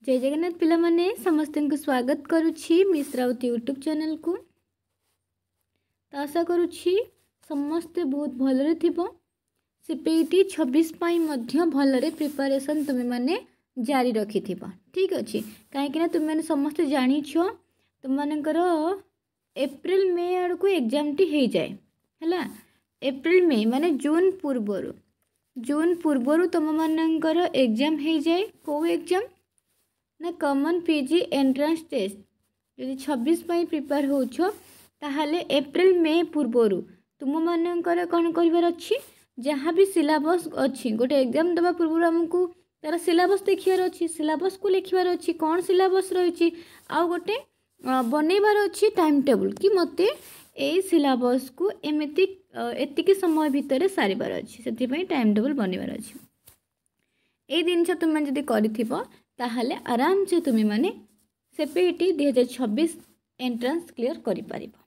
जय जगन्नाथ पिला माने समस्त को स्वागत करुछि मिस राउत यूट्यूब चैनल को। तो आशा करुछि समस्ते बहुत भलरे थिबो। सीपीटी 26 पाई मध्य भलरे प्रिपरेशन तुम माने जारी रखि थिबो। ठीक अछि काहे तुम माने समस्त जानि छो तुम मानकर एप्रिल मे आड़ को एग्जाम टी हे जाए हला। एप्रिल मे माने जून पूर्वरु तुम मानकर एग्जाम हे जाए। को एग्जाम ना कॉमन पीजी एंट्रेंस टेस्ट यदि 26 पाई प्रिपेयर होछो ताहाले एप्रिल मे पूर्वरु तुम मानकर कौन करिवार अछि जहाँ भी सिलेबस अच्छी गोटे एग्जाम दबा पूर्व आमको तार सिलेबस देखियार अच्छी सिलेबस को लिखिबार अच्छी कौन सिलेबस रही आउ गोटे बनैबार अच्छी टाइम टेबल कि मते ए सिलेबस को एमती एतिकी समय भितर सारिबार अच्छी से टाइम टेबल बनैबार अच्छी। ए जिनस तुम जदि करिथिबो ताहले आराम से तुम माने सीपीटी 2026 एंट्रेंस क्लियर करि परिबो।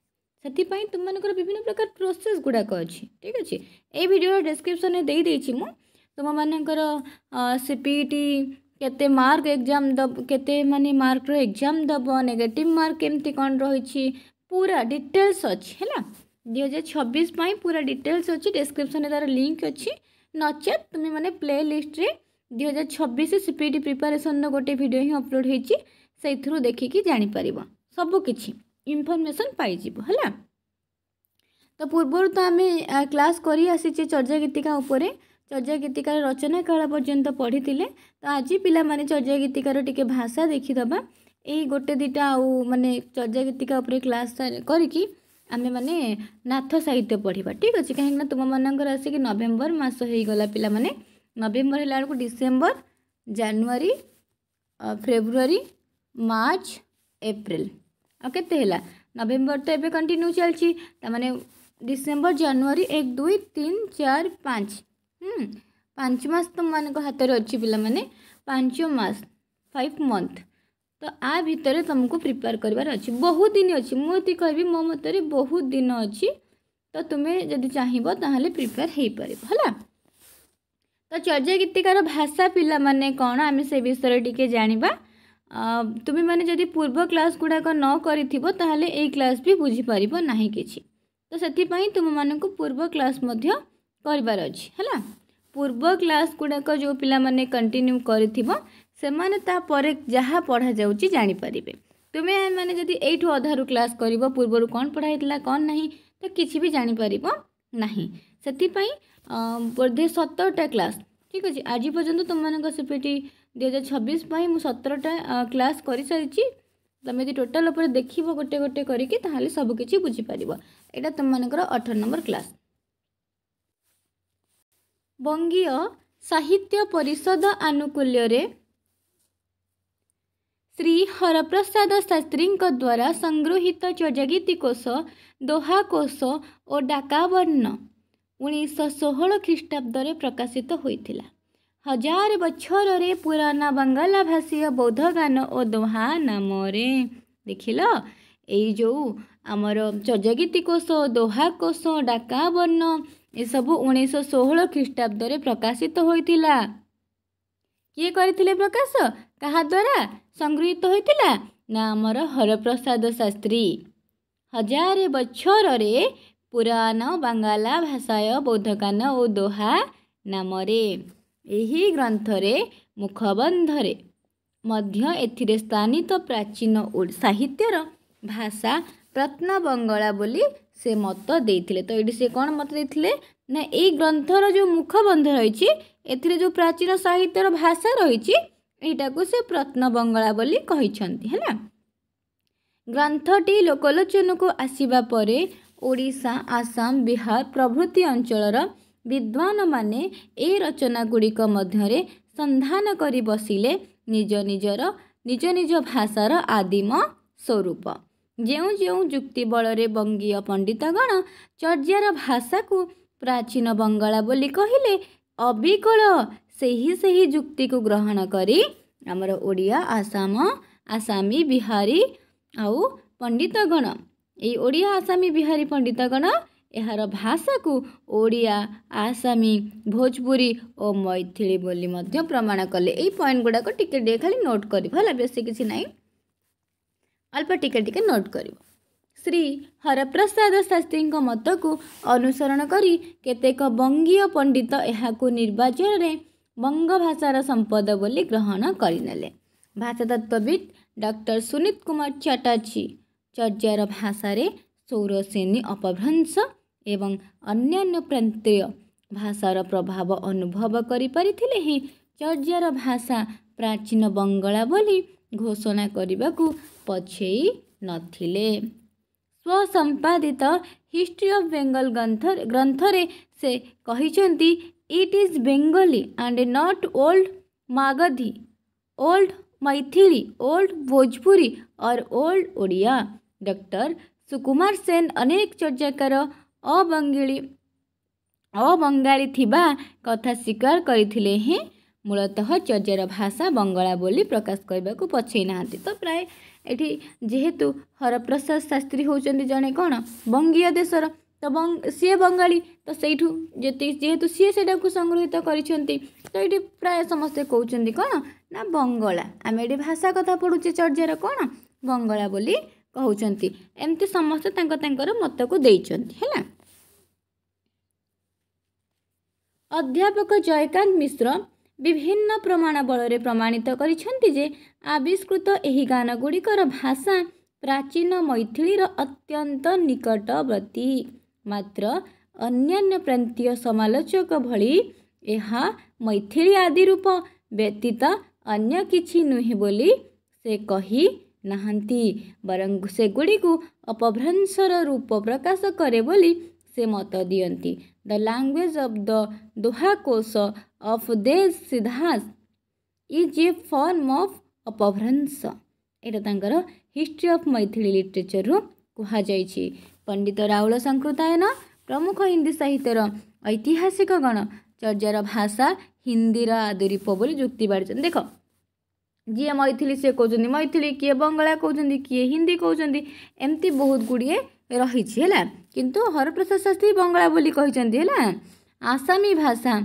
सेतिपई तुम मानकर विभिन्न प्रकार प्रोसेस गुड़ाक अच्छी। ठीक अच्छे ये वीडियो डिस्क्रिप्शन में दे देछि मु तुम मानकर सीपीटी केते मार्क एग्जाम दब केते माने मार्क रो एग्जाम दब नेगेटिव मार्क केमती कौन रही पूरा डिटेल्स अच्छी है 2026 पाई पूरा डिटेल्स अच्छी। डिस्क्रिप्शन में तार लिंक अच्छी नचेत तुम माने प्ले लिस्ट रे 2026 सीपीटी प्रिपरेशन गोटे वीडियो ही अपलोड होती से देखिकी जापर सबकि इनफॉरमेशन पाइब है। तो पूर्व तो आम क्लास करी आसीचे चर्चा गीतिका उपरे चर्चा गीतिकार रचना काल पर्यंत पढ़ी तो आज पिला माने चर्चा गीतिकार टिके भाषा देखीदबा यही गोटे दिटा आउ माने चर्चा गीतिका उपरे क्लास करिकी आमे माने नाथ साहित्य पढ़ा। ठीक अच्छे कहीं तुम मानकर आसिक नवेम्बर मास हो गला पिला माने नवेम्बर है डिसेम्बर जनवरी फेब्रुआरी मार्च एप्रिल आ केते हैला नवेम्बर तो एबे कंटिन्यू चलची तामाने डिसेम्बर जनवरी 1 2 3 4 5 5 मास तुम मान हाथ में अच्छी पिला माने 5 मास 5 मंथ तो आ भितर तुमको प्रिपेयर करवार अच्छी बहुत दिन अच्छी मुझे कहबी मो मतरे बहुत दिन अच्छी तो तुम्हें जदि चाहिए ताहले प्रिपेयर हो पार है। तो चर्चा गीतिकार भाषा पिला माने कौन आम से विषय टिके जानिबा। तुम्हें माने जदि पूर्व क्लास गुड़ाक न करिथिबो ताहले ए क्लास भी बुझी परिबो नाही किछि तो सेतिपई तुम मानक पूर्व क्लास मध्य करिवार अछि हला। पूर्व क्लास गुड़ाक जो पिला माने कंटिन्यू करिथिबो से माने ता परे जहा पढ़ा जाउची जानि परिबे। तुम्हें माने जदि एठो अधारु क्लास करिवो पूर्वरु कोन पढ़ाइतला कोन नाही तो किछि भी जानि परिबो नाही। सेतिपई बोधे 17टा क्लास ठीक अच्छे आज पर्यंत तुम मान सीपीटी 2026 मु 17टा क्लास कर सारी तुम यदि टोटाल उपर देख गोटे गोटे करके सबकि बुझीपार यहाँ तुम मानकर 18 नंबर क्लास। बंगीय साहित्य परिषद आनुकूल्य श्री हरप्रसाद शास्त्री द्वारा संगृहित चर्जागीतिकोश दोहाकोश और डाकावर्ण 1916 ख्रीष्टाब्दे प्रकाशित होइथिला। 1000 बछर पुराना बंगाला भाषीय बौद्ध गान और दोहा नाम देखिल यही जो आमर चर्जागीतिकोश दोहाकोश डाकावर्ण ये सब 1916 ख्रीष्टाब्दे प्रकाशित होइथिला। किए करथिले प्रकाश कहा द्वारा संगृहित होइथिला ना आमर हरप्रसाद शास्त्री। 1000 बछर पुराना बांगाला भाषाय बौद्धगान और दोहा नामरे यही ग्रंथरे मुखबंधरे मध्य एथिरे स्थानित प्राचीन साहित्यर भाषा प्रत्न बंगला बोली से मत देइथिले। तो ये से कौन मत देइथिले ना यही ग्रंथर जो मुखबंध रही एथिरे जो प्राचीन साहित्यर भाषा रही एटा को से प्रत्न बंगला बोली कहिसंती हैला। ग्रंथटी लोकलोचन को आसीबा परे ओडिशा आसाम बिहार प्रभृति अंचलर विद्वान माने ए रचना गुड़िक मध्यरे संधान करी बसिले निज निज भाषार आदिम स्वरूप। जेउ जेउ जुक्ति बलरे बंगीय पंडितगण चर्जार भाषा को प्राचीन बंगाला बोली कहिले अबिकल सही जुक्ति को ग्रहण करी आमर ओडिया आसामी बिहारी आउ पंडितगण ये ओडिया आसामी बिहारी पंडितगण एहार भाषा को ओडिया आसामी भोजपुरी और मैथिली बोली मध्य प्रमाण कले। यही पॉइंट गुड़ाक टिके खाली नोट कर बेसी किसी ना अल्प टिके नोट कर। श्री हरप्रसाद शास्त्री मत को अनुसरण करी केतेक बंगीय पंडित एहाकु निर्वाचन में बंग भाषार संपद बोली ग्रहण करनेले। भाषा तत्वविद डॉक्टर सुनीत कुमार चटर्जी चर्यार भाषा सौरसेनी अपभ्रंश एवं अन्यान्य प्रांतीय भाषार प्रभाव अनुभव करिपारिथिले ही चर्यार भाषा प्राचीन बंगला बोली घोषणा करने को पछेई नथिले। स्वसंपादित हिस्ट्री ऑफ बेंगल ग्रंथरे से कहिचंती it is Bengali and not old Magadhi, old Maithili, old Bhojpuri और ओल्ड ओडिया। डॉक्टर सुकुमार सेन अनेक चर्चाकार अबंगाली थिबा कथा स्वीकार करथिले हैं। मूलतः चर्यार भाषा बंगला बोली प्रकाश करने को पछेई नाहांती। तो प्राय एठी जेहेतु हरप्रसाद शास्त्री होचंदी जने कौन बंगीय देशर तो सी बंगाली तो सहीठू जेहेतु सी से संग्रहित करिसेंती तो ये प्राय समस्ते कहते कौन ना बंगला। आम ये भाषा कथा पढ़ुचे चर्यार कौन बंगला बोली कहते एमती समस्ते तांकर मत को देइचंती हैला। अध्यापक जयकांत मिश्र विभिन्न प्रमाण बल प्रमाणित करिसेंती जे आविष्कृत एही गान गुड़िकर भाषा प्राचीन मैथिलीर अत्यंत निकटवर्ती, मात्र अन्यान्य प्रांतीय समालोचक भली एहा मैथिली आदि रूप व्यतीत अन्य किछि नुहे बोली से कही नाहंती, बरं सेगुड़िकु अपभ्रंशर रूप प्रकाश करे बोली से मत दियंती। द लैंग्वेज ऑफ द दोहा कोश ऑफ देश siddhas is a form of अपभ्रंश। एटा तांकर हिस्ट्री ऑफ मैथिली लिटरेचर रु कहा जाइछि। पंडित राउल संकृतायन प्रमुख हिंदी साहित्यर ऐतिहासिक गण चर्यार भाषा हिंदी आदिरूप बोली जुक्ति बाढ़। देख जी मैथिली से कहते मैथिली, किए बंगला कहते, किए हिंदी कहते, एमती बहुत गुड़िए रही है। किंतु हरप्रसाद शास्त्री बंगला बोली कहते है। आसामी भाषा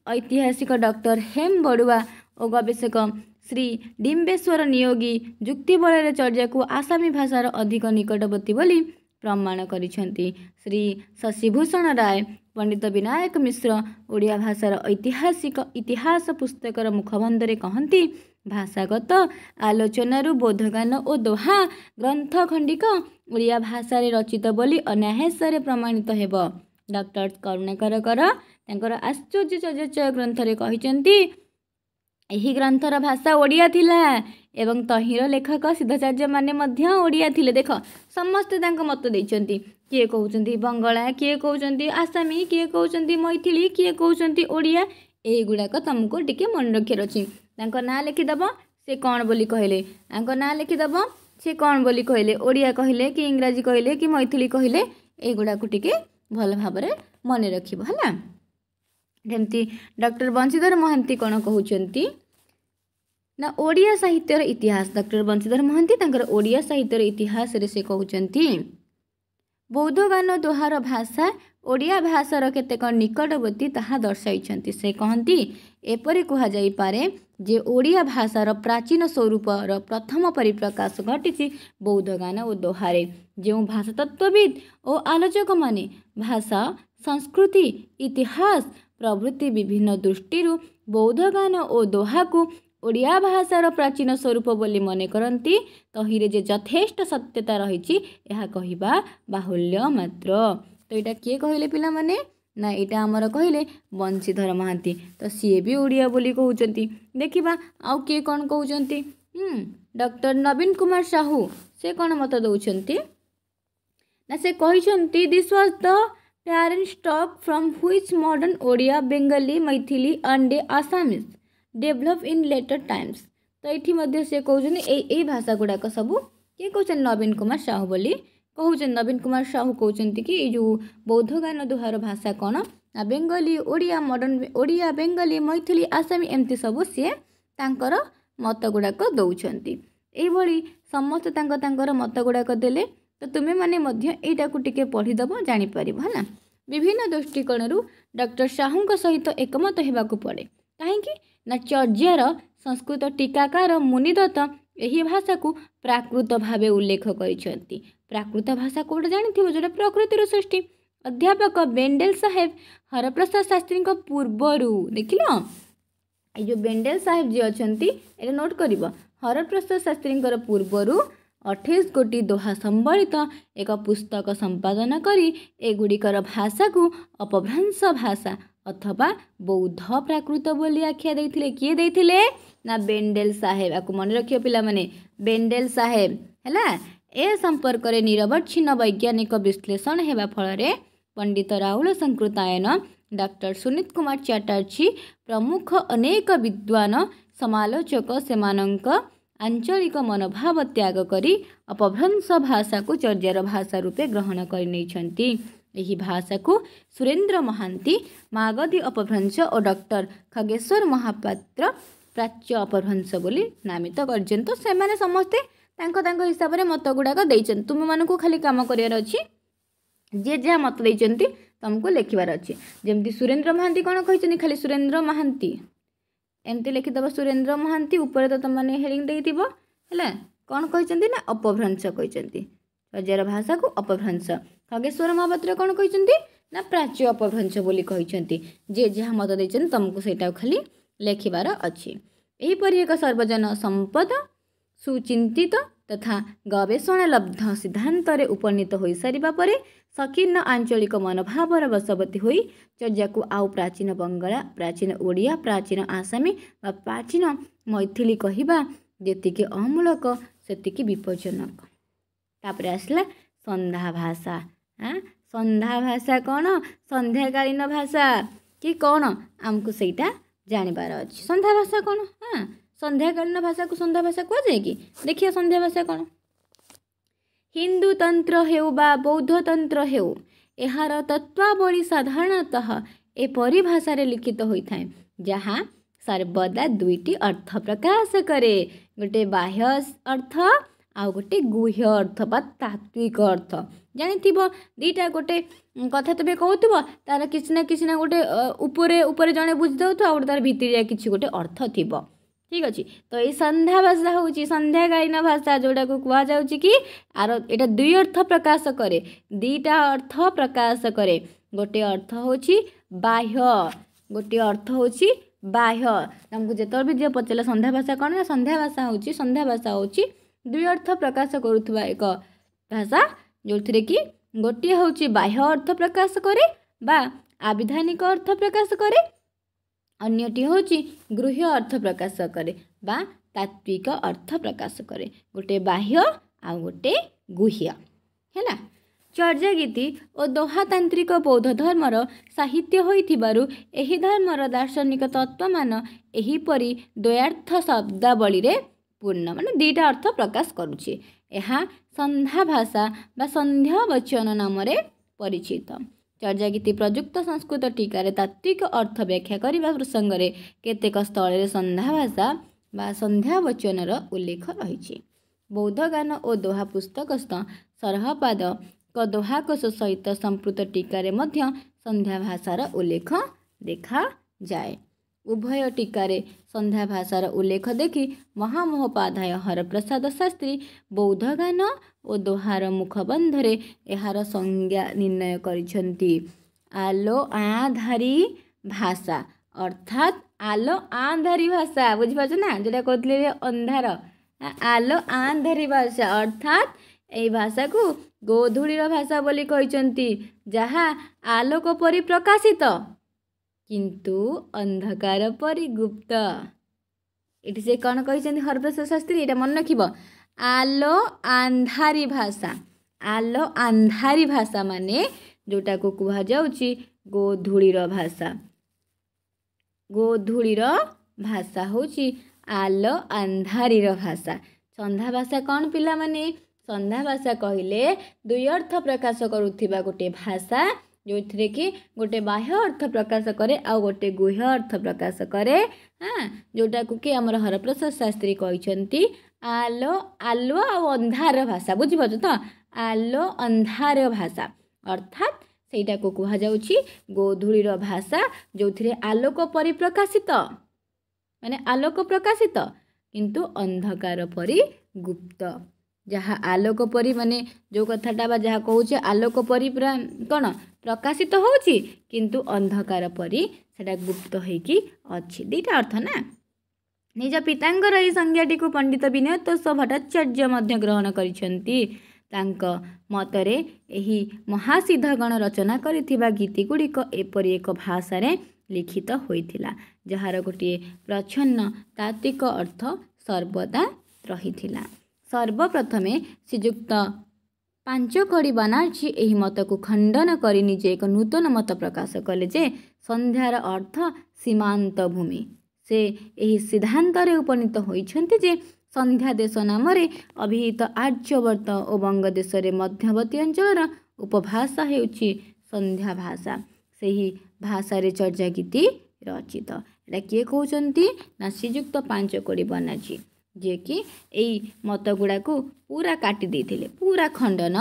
ऐतिहासिक डॉक्टर हेम बड़ुआ और गवेषक श्री डिम्बेश्वर नियोगी जुक्ति बल चर्या को आसामी भाषार अधिक निकटवर्ती बोली प्रमाण करिसेंती। श्री शशिभूषण राय पंडित विनायक मिश्र ओडिया भाषार ऐतिहासिक इतिहास पुस्तकर मुखबंधरे कहती भाषागत आलोचनारू बोधगान और दोहा ग्रंथ खंडिक ओडिया भाषा रचित बोली अनायासरे प्रमाणित हेब। डॉक्टर करुणाकर आश्चर्य चर्चा ग्रंथरे कहिसेंती एही ग्रंथर भाषा ओडिया थिला एवं तहिर लेखक सिद्धाचार्य माने मध्य ओडिया थिले। देख समस्ते तांको मत देइचंती, किए कहउचंती बंगला, किए कहउचंती आसामी, किए कहउचंती मैथिली, किए कहउचंती ओडिया। एही गुडाक तुमको टिके मन रखियर अछि। तांको ना लिखिदब से कौन बोली कहले, तांको ना लिखिदब से कौन बोली कहले, ओडिया कहले कि इंग्राजी कहले कि मैथिली कहले, एही गुडाक टिके भल भाबरे मन रखिब हला। जेमती डॉक्टर बंशीधर महांती कौन कहउचंती ना ओडिया साहित्यर इतिहास। डॉक्टर बंशीधर महांती तांकर ओडिया साहित्यर इतिहास रे से कहउचंती बौद्ध गान दोहार भाषा ओडिया भाषार केतेक निकटवर्ती ताहा दर्शाइछंती। से कहंती एपरि कहा जाई पारे जे ओडिया भाषार प्राचीन स्वरूपर प्रथम परिप्रकाश घटिछि बौद्ध गान और दोहारे। जो भाषा तत्वविद और आलोचक माने भाषा संस्कृति इतिहास प्रभृति विभिन्न दृष्टि बौद्ध गान और दोहा को ओडिया भाषार प्राचीन स्वरूप बोली मने करती तहिरे जे यथेष्ट सत्यता रही यह कहवा बाहुल्य मात्र। तो यहाँ किए कहले पिला माने ना यहाँ आमर कहले बंशीधर महांती तो सी भी ओडिया बोली कहउचंती। देखिबा आउ किए कौन कहउचंती डॉक्टर नवीन कुमार साहू से कौन मत दउचंती ना से कहिसंती this was the parent stock from which modern Odia, Bengali, Maithili and Assamese develop in later times। तो ये मध्य से कहते यही भाषा गुड़ाक सबू किए कहते नवीन कुमार साहू बोली कहते। नवीन कुमार साहू कहते कि जो बौद्ध गान दोहार भाषा कौन ना बेंगली ओडिया मॉडर्न ओडिया बेंगली मैथिली आसामी एमती सबू सी तांकर मत गुड़ाक दौरान। यही समस्त तांकर मत गुड़ाक देले तो तुमे माने मध्य एटा को टिके पढ़ीदेव जापर है। विभिन्न दृष्टिकोण डॉक्टर साहू सहित एकमत होगाकू पड़े कहीं ना चर्यार संस्कृत टीकाकार मुनिदत्त यही भाषा को प्राकृत भाव उल्लेख कर। प्राकृत भाषा कौट जानी जो प्रकृतिर सृष्टि। अध्यापक बेंडेल साहेब हरप्रसाद शास्त्री पूर्वर देख जो बेंडेल साहेब जी अच्छा ये नोट कर हरप्रसाद शास्त्री पूर्वर 28 गोटी दोहा संबलित एक पुस्तक संपादन करी एगुड़िकर भाषा को अपभ्रंश भाषा अथवा बौद्ध प्राकृत बोली आख्या देथिले। किए देथिले ना बेंडेल साहेब। आपको मन रखियो पिला माने बेंडेल साहेब हैला। ए संपर्क रे निरवच्छिन्न वैज्ञानिक विश्लेषण हेबा फल पंडित राहुल संकृतायन डॉक्टर सुनीत कुमार चैटर्जी प्रमुख अनेक विद्वान समालोचक सेमानंक आंचलिक मनोभाव त्याग करी अपभ्रंश भाषा को चर्यार भाषा रूपे ग्रहण कर यही भाषा को सुरेंद्र महांती मागधी अपभ्रंश और डॉक्टर खगेश्वर महापात्र प्राच्य अपभ्रंश बोली नामित करछन। तो से माने समस्ते तांको तांको हिसाब से मत गुड़ाक देछन। तुम मानकु खाली काम करियार अछि जे जहाँ मत देछंती तुमको लिखिबार अछि। जेमती सुरेंद्र महांती कोन कहिछन खाली सुरेंद्र महांती एमती लिखिदेव सुरेंद्र महांती ऊपर तो तुम मैंने हेडिंग देथिबो हैला। कौन कहिछंती ना अपभ्रंश कहिछंती चर्यार भाषा को अपभ्रंश। खगेश्वर महापात्र कौन कहिछंती ना प्राच्य अपभ्रंश बोली कहिछंती। जे जहाँ मत देछन तुमको सेटा खाली लिखिबार अछि। एहीपरि एक सर्वजन संपद सुचिंतित तथा गवेषणा लब्ध सिद्धांत उपनीत हो सारिबा परे सकीर्ण आंचलिक मनोभावर बसवती होई चर्या को आउ प्राचीन बंगला प्राचीन ओडिया प्राचीन आसामी व प्राचीन मैथिली कहिबा जेतिके अमूलक सेतिके विपज्जनक। तापर आसला संध्या भाषा। संध्या भाषा कौन संध्याकालीन भाषा कि कौन आमको सेटा जानिबार अछि। संध्या भाषा कौन संध्याकालीन भाषा को संध्या भाषा कह जाए कि देखिए संध्या भाषा कौन। हिंदू तंत्र हेउ बा बौद्ध तंत्र हेउ एहार तत्वावली साधारणतः ए परिभाषा रे लिखित होइथाय जहाँ सर्वदा दुईटी अर्थ प्रकाश करे गोटे बाह्य अर्थ आ गोटे गुह्य अर्थ बा तात्विक अर्थ। जानिथिबो दीटा गोटे कथा तबे कहउथिबो तार किछि ना गोटे ऊपरे ऊपरे जणे बुझि दउथो आ तार भितरिया किछि गोटे अर्थ थिबो। ठीक अच्छे। तो ये संध्या भाषा हूँ संध्याकालीन भाषा जोड़ा को कह जाउची कि आर एटा दुई अर्थ प्रकाश करे दीटा अर्थ प्रकाश करे। गोटे अर्थ होची बाह्य गोटे अर्थ होची बाह्य। तुमको जेत भी जे पचारे संध्या भाषा कौन संध्या भाषा होची दुई अर्थ प्रकाश करुवा एक भाषा जो थी कि गोटे होची बाह्य अर्थ प्रकाश करे बा आविधानिक अर्थ प्रकाश करे अन्यटी होची गृह्य अर्थ प्रकाश करे बा तात्विक अर्थ प्रकाश करे। गोटे बाह्य आ गोटे गुह्य हैला। चर्या गीति और दोहातांत्रिक बौद्ध धर्मर साहित्य होइथिबारु एही धर्मर दार्शनिक तत्व मान एहीपरि द्वयार्थ शब्दावली रे पूर्ण माने दीटा अर्थ प्रकाश करुछि। एहा संध्या भाषा बा संध्या वचन नाम रे परिचित। चर्या गीति प्रयुक्त संस्कृत टीकार तात्विक अर्थ व्याख्या करने प्रसंग में केतेक स्थल संध्या भाषा बा संध्या वचनर उल्लेख रही। बौद्ध गान और दोहा पुस्तकस्थ सरहपाद दोहाकोश सहित संपूत टीकार मध्य संध्या भाषार उल्लेख देखा जाए। उभय टीकारे संध्या भाषार उल्लेख देखि महामहोपाध्याय हरप्रसाद शास्त्री बौद्ध गान और दोहार मुखबंधरे एहार संज्ञा निर्णय करिसेंती। आलो आधारी भाषा अर्थात आलो आंधारी भाषा बुझिपाछ ना जेटा कहतले अंधार आलो आंधारी भाषा अर्थात ए भाषा को गोधूलीर भाषा बोली कहिसेंती जहाँ आलोक परि प्रकाशित किंतु अंधकार परि गुप्त। ये से कौन कही हरप्रसाद शास्त्री ये मन रख आलो आंधारी भाषा माने जोटा को कह जाउची गोधूलीर भाषा होची आलो अंधारीर भाषा। संध्या भाषा कौन पिला माने संध्या भाषा कहले दुई अर्थ प्रकाश करुथिबा गोटे भाषा जो थी कि गोटे बाह्य अर्थ प्रकाश करे आ गोटे गुह्य अर्थ प्रकाश करे। हाँ जोटा को कि आमर हरप्रसाद शास्त्री कहते आलो आलुआ आ अंधार भाषा बुझिपार तो आलो अंधार भाषा अर्थात सेटा को कहा जाउछि गोधूलीर भाषा जो आलोक परिप्रकाशित माने आलोक प्रकाशित किंतु अंधकार परि गुप्त जहाँ आलोक परि माने जो कथाटा बा जहाँ कहूचे आलोक परि कौन प्रकाशित होउछि किंतु अंधकार परि सेटा गुप्त होइकी अछि दीटा अर्थ ना निज पितांकर एही संज्ञाटी को पंडित विनयोत्तोष भट्टाचार्य मध्य ग्रहण करिसेंती तांक मतरे एही महासिद्धगण रचना करिथिबा गीति गुड़िक एपरि एक भाषा रे लिखित होइथिला जहार गोटे प्रच्छन्न तात्विक अर्थ सर्वदा रहिथिला सर्वप्रथमे श्रीयुक्त पांचकड़ी बनार्जी एही मत को खंडन करी निजे एक नूतन मत प्रकाश कले जे संध्यार अर्थ सीमांत भूमि से एही सिद्धांत रे उपनीत होइछन्ति जे संध्या देश नाम अभिहित आर्यवर्त और बंगदेश मध्यवर्ती अंचल उपभाषा हेउछि संध्या भाषा से ही भाषा रे चर्चा गीति रचित एटा किए कहउछन्ति ना श्रीयुक्त पांचकड़ी बनार्जी जे कि एई मत गुड़ा को पूरा काटी देथिले पूरा खंडन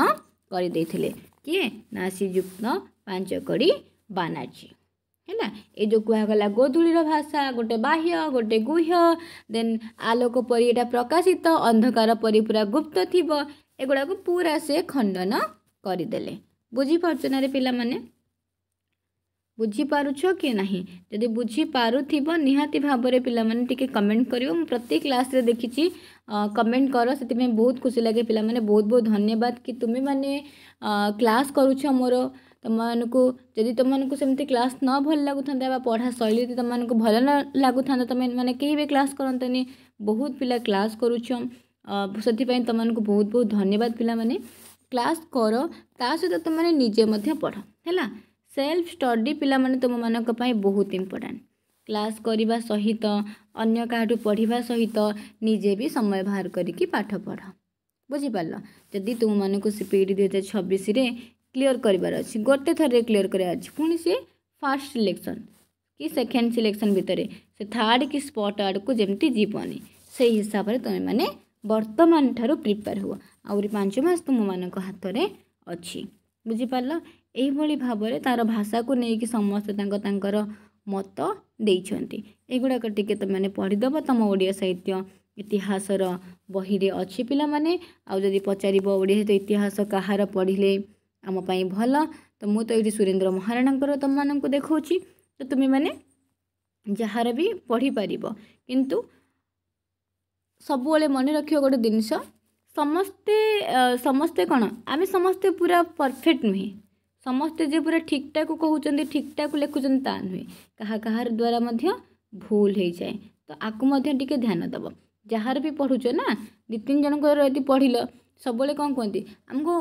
कर देथिले किए ना श्रीयुक्त पांचकड़ी बनार्जी है ये जो कहगला गोधूलीर भाषा गोटे बाह्य गोटे गुह्य देन आलोक परि एटा प्रकाशित अंधकार परि पूरा गुप्त थिबो एगुड़ा को पूरा से खंडन करदेले बुझी पारुछ ना रे पिला माने बुझी पारुछ कि नहीं जदि बुझी पारुथिबो निहाती भाबरे पिला माने टिके कमेंट करियो म प्रत्येक क्लास रे देखिछि कमेंट करो सेति में बहुत खुशी लागे पिला माने बहुत बहुत धन्यवाद कि तुमे माने क्लास करूछ मोर तुमको जदि तुमको सेमती क्लास न भल लगुता पढ़ा शैली तुमको भल न लगुता तुम मैंने कहीं भी क्लास करते बहुत पिला क्लास करुछ से तुमको बहुत बहुत धन्यवाद पिला माने क्लास कर ता सहित तुम मैंने निजे मध्य पढ़ है सेल्फ स्टडी पिला माने तुम मानक पई बहुत इम्पोर्टेंट क्लास करने सहित अन्य काठू पढ़ा सहित निजे भी समय बाहर करिकी पाठ पढ़ बुझीपार जदि तुम मानक सीपीटी 2026 क्लियर करिवार अछि गोटे थरे क्लियर करार अछि पुणी से फास्ट सिलेक्शन कि सेकेंड सिलेक्शन भितर से थर्ड कि स्पॉट आड़ को जमती जीवनी से हिसाब से तुम मैंने वर्तमान ठारू प्रिपेयर हुआ आउरी 5 मास तुम मानक हाथ में अच्छी बुझीपार यही भाव में तार भाषा को लेकिन समस्ते तांकर मत देइछन्ति एगुड़ाक टिके तुमने पढ़ीदेव तुम ओडिया साहित्य इतिहासर बही रे अच्छी पिला माने आउ जदि पचार ओडिया इतिहास कहार पढ़िले आम पाई भल तो मु तो ये सुरेंद्र महाराणा तुम मानक देखौछि तो तुम्हें माने जार भी पढ़ी पार किंतु सबुले मन रखियो गोटे जिनस समस्ते समस्ते कौन आम समस्ते पूरा परफेक्ट नुहे समस्ते जे पूरा ठीक ठाक कहते ठीक ठाक लिखुं ता नुहे कहा कहार द्वारा मध्य भूल हो जाए तो आपको टिके ध्यान दब जार भी पढ़ुच ना 2-3 जन यदि पढ़िल सब कौन कहती आमको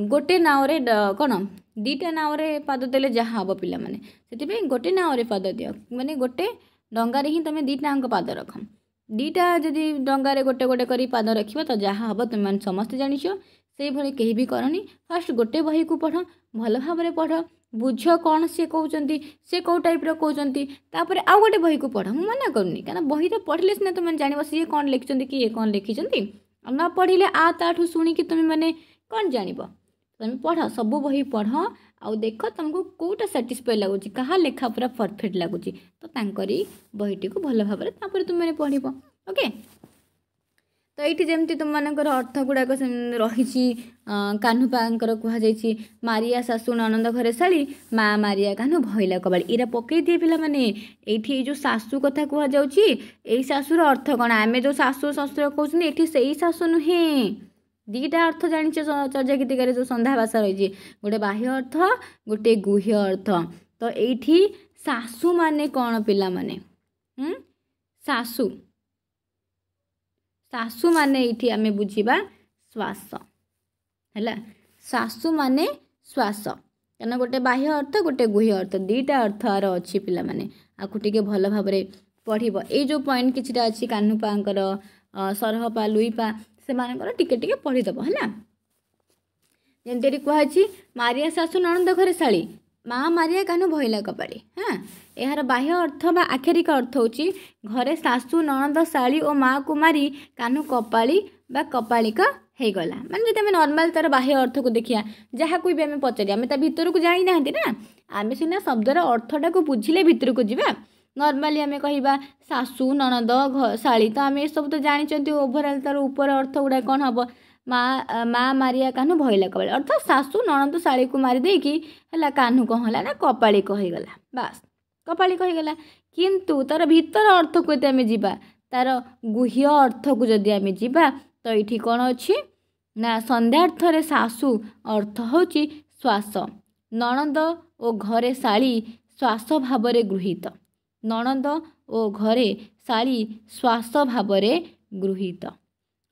गोटे नाव रे कौन 2टा नाव रे पाद देले जहाँ हम पिला माने से गोटे नाव रे पाद दियो माने गोटे डंगारे ही तुम 2टांग पाद रख 2टा जदि डंगारे गोटे गोटे करी पाद रखिबा तो जहाँ हम तुम मैंने समस्त जानिछ से भली कहीं भी करनी फास्ट गोटे बही को पढ़ भल भाव में पढ़ बुझ कौन सी कहते से कौ टाइप कहते तापर आउ गोटे बही को पढ़ मुझे मना करूनी क्या बही तो पढ़ले सीना तुम जान सी कौन लिखिं कि ये कौन लिखिं न पढ़िले आ ताठू शुणिकी तुम मैंने कौन जान तुम पढ़ सब बही पढ़ आउ देख तुमको कौटा साटिस्फाई लगुच क्या लेखा पूरा परफेक्ट लगुच तो तांकरी बहीटी को भल भाव में तुम मैंने पढ़ ओके तो ये जमी तुम मानकर अर्थ गुड़ाक रही कान्हुपांकर कहुई मारिया शाशु ननंद घरे शाड़ी माँ मारिया कान्हु भैला कबाड़ी इरा पकई दिए पिला माने ये जो शाशु कथा कहुई शाशुर अर्थ कौन आम जो शाशु शशुर कहते ये से शाशु नुहे 2टा अर्थ जानी चर्चा गीतिकार जो संध्या भाषा रही गोटे बाह्य अर्थ गोटे गुह्य अर्थ तो ये शाशु माने कौन पिला माने शाशु शाशु माने ये आम बुझा श्वास है शाशु माने श्वास क्या गोटे बाह्य अर्थ गोटे गुह्य अर्थ 2टा अर्थ आर अच्छी पिला माने आपको टिके भल भाव में पढ़ ये जो पॉइंट किछिटा अच्छी कान्हुपांकर सरहपा लुईपा से मानकर टिके टिके पढ़ीदेव है जमी कहुई मारिया शाशु ननंद घरे शाड़ी माँ मारिया कान्हू भइला कपाली। हाँ, यार बाह्य अर्थ बा आक्षरिक अर्थ होची घरे सासू ननद शाली और माँ को मारी कान्हू कपाली बा कपालिका हो गला। माने जब नॉर्मल तार बाह्य अर्थ को देखिया जहाँ कोई भी आम पचारिया आम भितर को जाई ना आम सीना शब्दर अर्थटा को बुझिले भितर को जीवा। नॉर्मली आम कहिबा सासू ननद शाली तो आम सब तो जानते ओभरऑल तार ऊपर अर्थ गुड़ा कौन हम माँ मारिया कान्हू भइला कपाली अर्थात सासू ननद शाली को मारी देकी है कान्हू कौन है ना कपाली कहीगला। बास कपाली कहीगला। किंतु तार भीतर अर्थ को आम जीवा तार गुह्य अर्थ को जदि आम जीवा तो ये कौन अच्छी ना संध्यार्थरे सासू अर्थ होची श्वास ननद और घरे शाली श्वास भावरे गृहीत ननद और घरे शाली श्वास भावरे गृहीत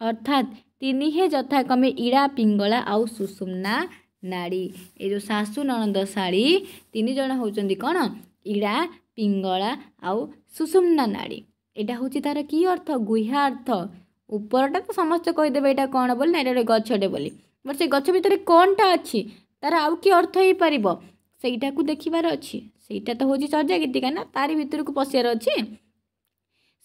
अर्थात तीन हे यथाक्रमे इड़ा पिंगला आउ सुषुम्ना नाड़ी। ये जो सासू ननद शाली तीन जन होचंदी कौन इड़ा पिंगला आउ सुषुम्ना नाड़ी। एटा होची तार की अर्थ गुह्या अर्थ ऊपरटा तो समस्त कहीदेवे यहाँ कौन बोली ना ये गछटे बोली बट से गछ भितर कौनटा अच्छी तार आउ कि अर्थ हो पार सहीटा को देखिबार अच्छी सहीटा तो होची चर्या गीतिका ना तारी भितर को पशियार अच्छी।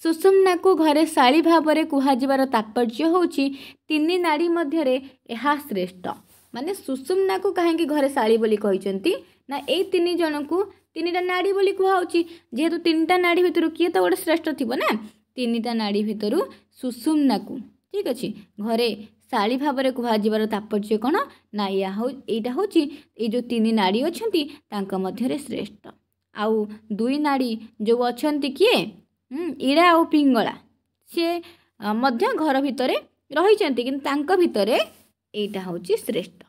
सुषुम्ना को घरे शाली भाव में कुहाଯିबार तात्पर्य होची तीन नाड़ी मध्यरे एहा श्रेष्ठ माने सुषुम्ना को कहीं घरे शाली बोली कहिसंती ना ए तीन जन को तीनटा नाड़ी बोली कुहाउची जेहेतु तीनटा नाड़ी भितर किए तो गोटे श्रेष्ठ थिबो ना तीनटा नाड़ी भितर सुषुम्ना को ठीक अच्छे घरे शाली भाव में कुहाଯିबार तात्पर्य कौन ना यहाँ होची ये जो तीन नाड़ी अच्छी तांका मध्यरे श्रेष्ठ आउ दुई नाड़ी जो अच्छी किए इड़ा और पिंगला सी मध्य घर भितर रही कि भितर यहीटा हूँ श्रेष्ठ।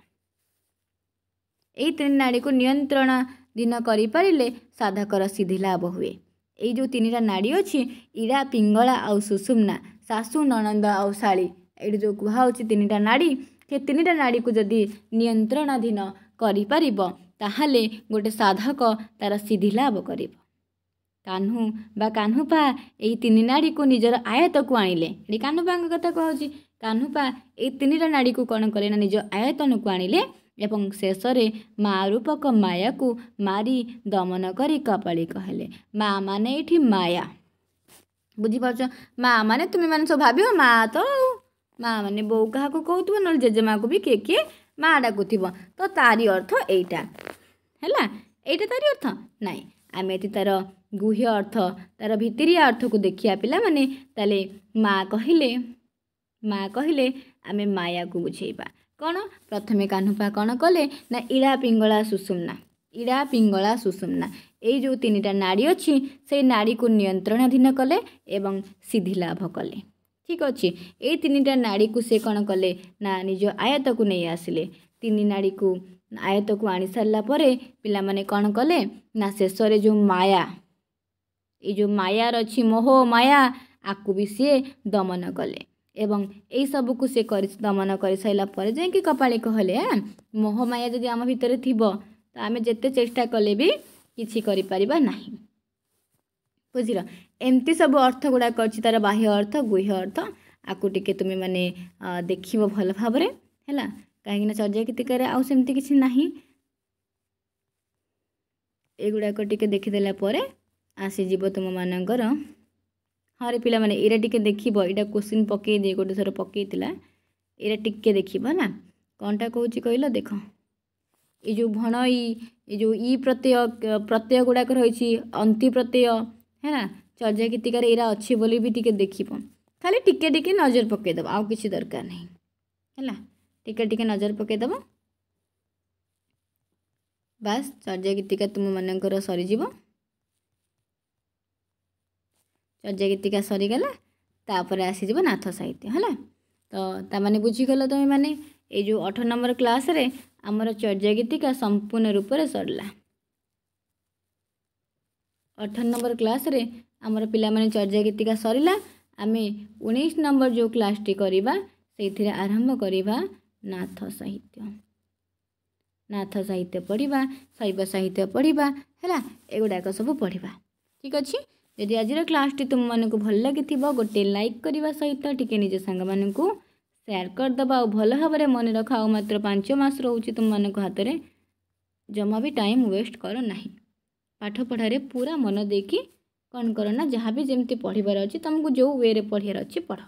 यही तीन नाड़ी को नियंत्रणाधीन करें साधकर सिद्धि लाभ हुए। यही जो तीनटा नाड़ी अच्छी इड़ा पिंगला आउ सुषुम्ना सासू ननद आउ शाली ये जो कहुच्छी तीनटा नाड़ी से तीनटा नाड़ी को जदि नियंत्रणाधीन करें गोटे साधक तार सिद्धि लाभ कर कान्हू बा कान्हुपा यही तीन नाड़ी को निजर आयत को आनिले ये कान्हुपा कथा कहूँ कान्हुपा ये तीनटा नाड़ी को कौन कले ना निज आयतन को आनिले एवं शेष माँ रूपक माया को मारी दमन करी कपाली कहले। माँ माने ये माया बुझीपार माँ माने तुम्हें मैंने सब भाव माँ तो माँ माने बो क्या कहूँ ना जेजेमा को भी किए किए माँ डाकुव तो तारी अर्थ यहीटा है यहीटा तारी अर्थ नाई आम ये तार गुह्य अर्थ तार भितरिया अर्थ को देखिया पिला माने ताले माँ कहले आम माया को बुझेबा कौन प्रथमे कान्हुपा कौन कले ना इड़ा पिंगला सुषुम्ना ये जो तीनटा नाड़ी अच्छी से नाड़ी को नियंत्रणाधीन कले एवं सिद्धि लाभ कले ठीक अच्छे। ये तीनटा नाड़ी को से कौन कले ना निज आयत को नहीं आसिले तीन नाड़ी को आयत को आनी सारा पर पिला माने कौन कले ना शेष जो माया ये जो मायार अच्छी मोह माया आकु भी सी दमन कले एवं यही सबको से दमन कर सारा पर जाकि कपाली कहले मोह माया जदि आम भितर थी तो आम जिते चेष्टा कले भी किसी करिपारिबा नाही बुझिल। एमती सब अर्थ गुड़ाक अच्छी तार बाह्य अर्थ गुह्य अर्थ आकु टिके तुम्हें माने देख भल भाव है कहीं चर्या गीतिकार आउ सेमती किसी नाही एगुड़ाक टिके देखीदेला आसीज तुम मानकर हाँ रे पिला माने एरा टिके देखिबो एटा क्वेश्चन पकई दे गोटे थर पकईला एरा टिके देखिबो ना कौनटा कहूँ कहल देख ये जो भणई ये जो ई प्रत्यय गुड़ाक रही अंति प्रत्यय है ना चर्या गीतिकार एरा अच्छी बोली भी टिके देखिबो खाली टिके टिके नजर पकईदेव आउ किसी दरकार नहीं है टिके टिके नजर पकईदेव बास चर्या गीतिका तुम मानकर सरीज चर्या गीतिका सरीगला तापर आसीज नाथ साहित्य है तो ताने बुझीगल तुम मैंने ये जो 8 नंबर क्लास रे आमर चर्या गीतिका संपूर्ण रूप से सरला 8 नंबर क्लास रे आमर पिला माने चर्या गीतिका सरला आमे 19 नंबर जो क्लास टी करबा से आरंभ करबा नाथ साहित्य पढ़ा शैव साहित्य पढ़ा है एगुड़ाक सब पढ़ा ठीक अच्छे। यदि आज क्लास टी तुम मानक भल लगी गोटे लाइक करने सहित टिके निज सांग मानक शेयर करदे और भल भाव में मन रख आ मात्र 5 मास रोचे तुम मान हाथ में जमा भी टाइम वेस्ट कर ना। पाठ पढ़ारे पूरा मन देकी कौन कर ना जहाँ भी जमती पढ़ार अच्छी तुमको जो वे पढ़ार अच्छी पढ़।